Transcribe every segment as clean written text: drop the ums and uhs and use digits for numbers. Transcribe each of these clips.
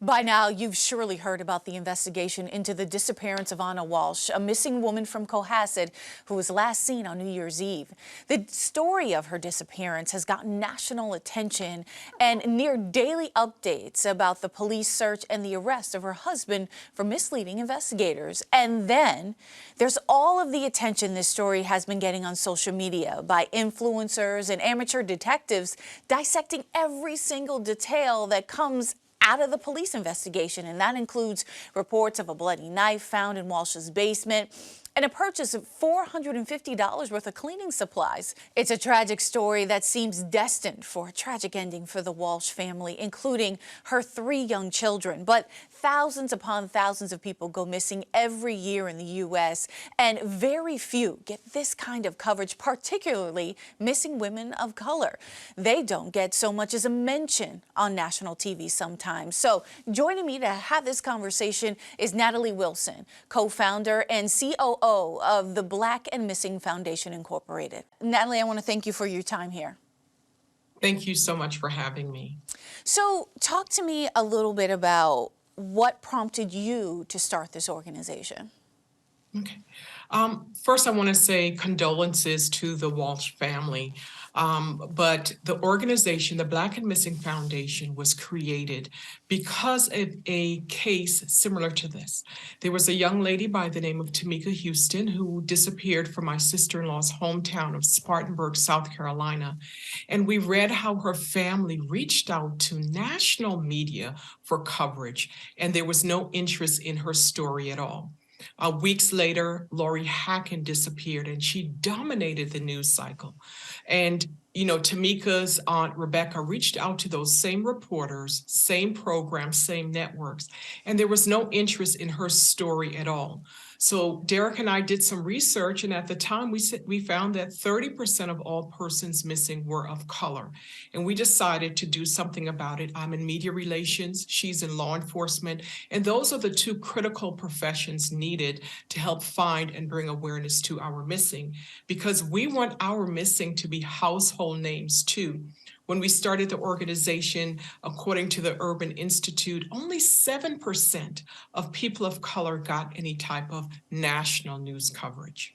By now, you've surely heard about the investigation into the disappearance of Ana Walshe, a missing woman from Cohasset who was last seen on New Year's Eve. The story of her disappearance has gotten national attention and near daily updates about the police search and the arrest of her husband for misleading investigators. And then there's all of the attention this story has been getting on social media by influencers and amateur detectives dissecting every single detail that comes out of the police investigation, and that includes reports of a bloody knife found in Walsh's basement and a purchase of $450 worth of cleaning supplies. It's a tragic story that seems destined for a tragic ending for the Walshe family, including her 3 young children. But thousands upon thousands of people go missing every year in the U.S., and very few get this kind of coverage, particularly missing women of color. They don't get so much as a mention on national TV sometimes. So joining me to have this conversation is Natalie Wilson, co-founder and COO of the Black and Missing Foundation Incorporated. Natalie, I want to thank you for your time here. Thank you so much for having me. So talk to me a little bit about what prompted you to start this organization. Okay. First, I want to say condolences to the Walshe family. But the organization, the Black and Missing Foundation, was created because of a case similar to this. There was a young lady by the name of Tamika Houston who disappeared from my sister-in-law's hometown of Spartanburg, South Carolina. And we read how her family reached out to national media for coverage, and there was no interest in her story at all. Weeks later, Lori Hacken disappeared, and she dominated the news cycle. And, Tamika's aunt, Rebecca, reached out to those same reporters, same programs, same networks, and there was no interest in her story at all. So Derek and I did some research, and at the time we found that 30% of all persons missing were of color. And we decided to do something about it. I'm in media relations, she's in law enforcement, and those are the 2 critical professions needed to help find and bring awareness to our missing, because we want our missing to be household names too. When we started the organization, according to the Urban Institute, only 7% of people of color got any type of national news coverage.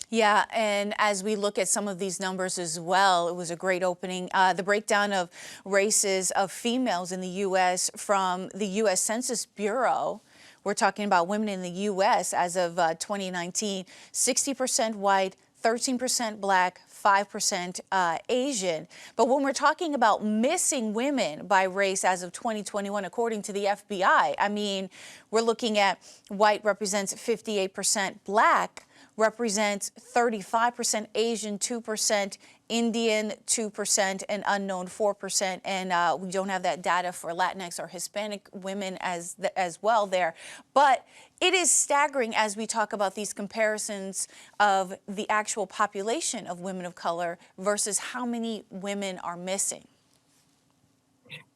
Yeah, and as we look at some of these numbers as well, it was a great opening. The breakdown of races of females in the U.S. from the U.S. Census Bureau. We're talking about women in the U.S. as of 2019, 60% white, 13% black, 5% Asian. But when we're talking about missing women by race as of 2021, according to the FBI, I mean, we're looking at white represents 58%, black represents 35%, Asian 2%, Indian 2%, and unknown 4%. And we don't have that data for Latinx or Hispanic women as well there. But it is staggering as we talk about these comparisons of the actual population of women of color versus how many women are missing.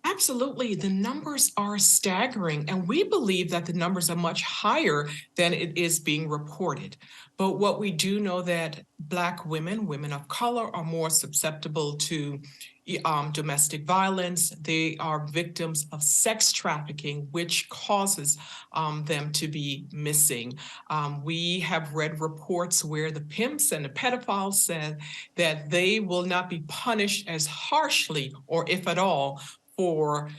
Absolutely. The numbers are staggering, and we believe that the numbers are much higher than it is being reported. But what we do know that Black women, women of color, are more susceptible to domestic violence. They are victims of sex trafficking, which causes them to be missing. We have read reports where the pimps and the pedophiles said that they will not be punished as harshly, or if at all, for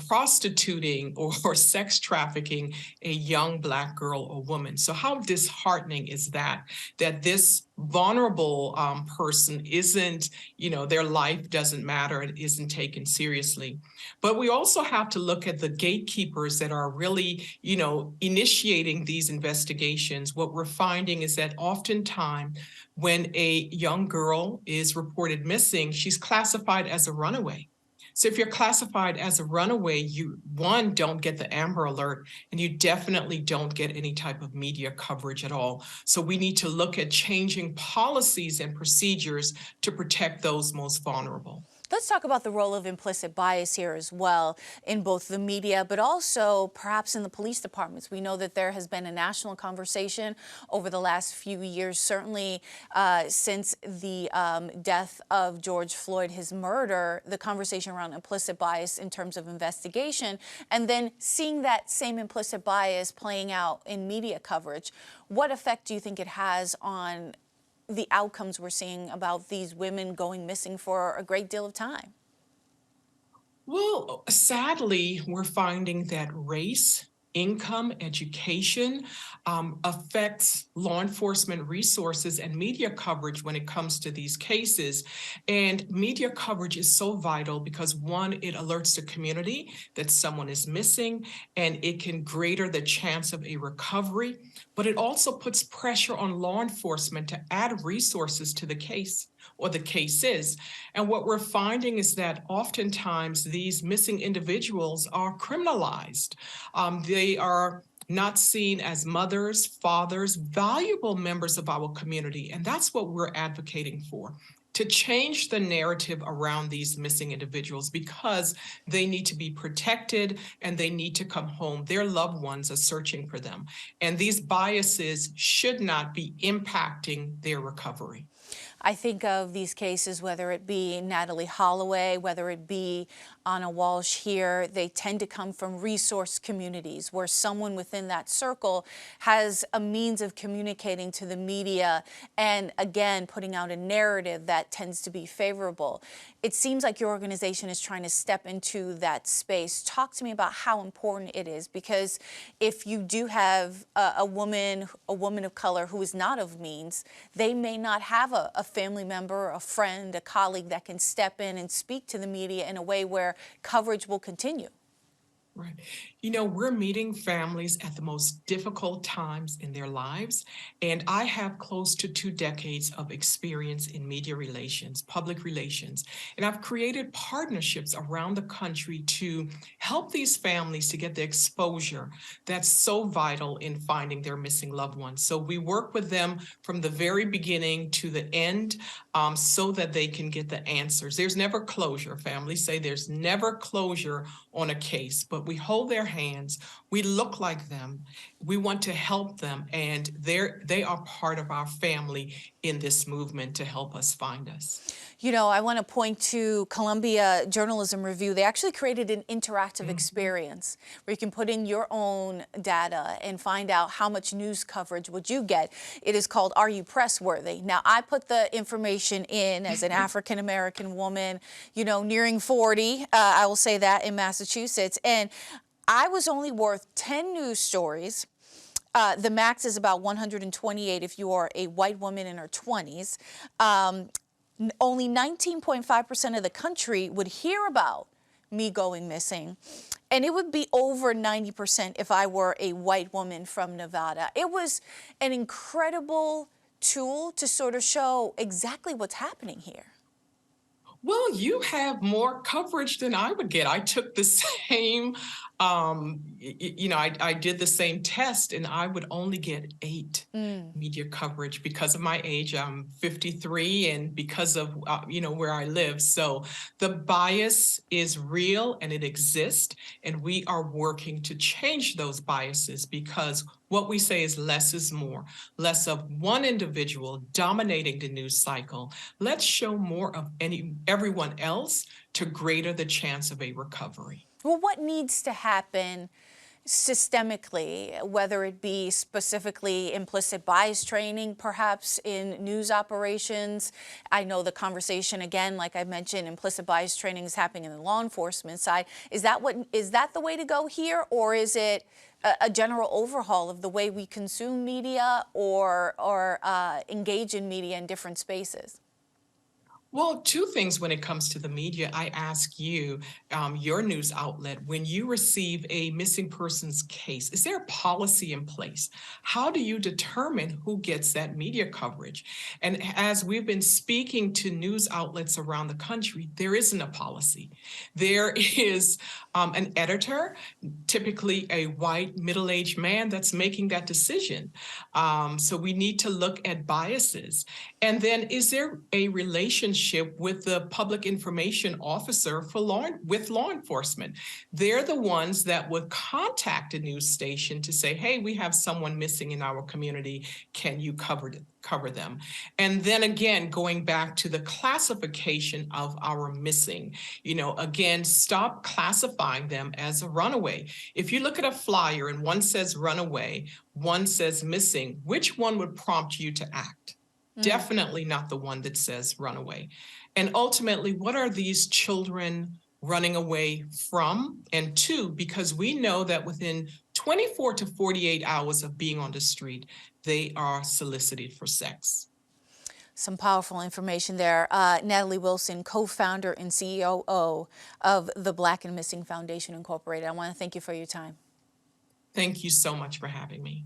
prostituting or sex trafficking a young Black girl or woman. So how disheartening is that this vulnerable person isn't, their life doesn't matter, it isn't taken seriously. But we also have to look at the gatekeepers that are really, initiating these investigations. What we're finding is that oftentimes when a young girl is reported missing, she's classified as a runaway. So if you're classified as a runaway, you, one, don't get the Amber Alert, and you definitely don't get any type of media coverage at all. So we need to look at changing policies and procedures to protect those most vulnerable. Let's talk about the role of implicit bias here as well in both the media, but also perhaps in the police departments. We know that there has been a national conversation over the last few years, certainly since the death of George Floyd, his murder, the conversation around implicit bias in terms of investigation, and then seeing that same implicit bias playing out in media coverage. What effect do you think it has on the outcomes we're seeing about these women going missing for a great deal of time? Well, sadly, we're finding that race, income, education affects law enforcement resources and media coverage when it comes to these cases. And media coverage is so vital because one, it alerts the community that someone is missing and it can greater the chance of a recovery, but it also puts pressure on law enforcement to add resources to the case or the cases. And what we're finding is that oftentimes these missing individuals are criminalized. They are not seen as mothers, fathers, valuable members of our community. And that's what we're advocating for, to change the narrative around these missing individuals because they need to be protected and they need to come home. Their loved ones are searching for them. And these biases should not be impacting their recovery. I think of these cases, whether it be Natalie Holloway, whether it be Ana Walshe here, they tend to come from resource communities where someone within that circle has a means of communicating to the media and, again, putting out a narrative that tends to be favorable. It seems like your organization is trying to step into that space. Talk to me about how important it is, because if you do have a woman of color who is not of means, they may not have a family member, a friend, a colleague that can step in and speak to the media in a way where coverage will continue. Right. You know, we're meeting families at the most difficult times in their lives. And I have close to 2 decades of experience in media relations, public relations. And I've created partnerships around the country to help these families to get the exposure that's so vital in finding their missing loved ones. So we work with them from the very beginning to the end so that they can get the answers. There's never closure. Families say there's never closure on a case, but we hold their hands, we look like them, we want to help them, and they are part of our family in this movement to help us find us. You know, I want to point to Columbia Journalism Review. They actually created an interactive experience where you can put in your own data and find out how much news coverage would you get. It is called Are You Press Worthy? Now, I put the information in as an African-American woman, you know, nearing 40, I will say that, in Massachusetts, and I was only worth 10 news stories. The max is about 128 if you are a white woman in her 20s. Only 19.5% of the country would hear about me going missing. And it would be over 90% if I were a white woman from Nevada. It was an incredible tool to sort of show exactly what's happening here. Well, you have more coverage than I would get. I took the same, I did the same test and I would only get 8 media coverage because of my age. I'm 53 and because of, where I live. So the bias is real and it exists. And we are working to change those biases because what we say is less is more, less of one individual dominating the news cycle. Let's show more of everyone else to greater the chance of a recovery. Well, what needs to happen systemically, whether it be specifically implicit bias training, perhaps in news operations? I know the conversation, again, like I mentioned, implicit bias training is happening in the law enforcement side. Is that the way to go here, or is it a general overhaul of the way we consume media or engage in media in different spaces? Well, 2 things when it comes to the media. I ask you, your news outlet, when you receive a missing persons case, is there a policy in place? How do you determine who gets that media coverage? And as we've been speaking to news outlets around the country, there isn't a policy. There is an editor, typically a white middle-aged man, that's making that decision. So we need to look at biases. And then is there a relationship relationship with the public information officer for law enforcement. They're the ones that would contact a news station to say, hey, we have someone missing in our community. Can you cover them? And then again, going back to the classification of our missing, again, stop classifying them as a runaway. If you look at a flyer and one says runaway, one says missing, which one would prompt you to act? Definitely not the one that says runaway. And ultimately, what are these children running away from and to? Because we know that within 24 to 48 hours of being on the street, they are solicited for sex. Some powerful information there. Natalie Wilson, co-founder and CEO of the Black and Missing Foundation Incorporated. I want to thank you for your time. Thank you so much for having me.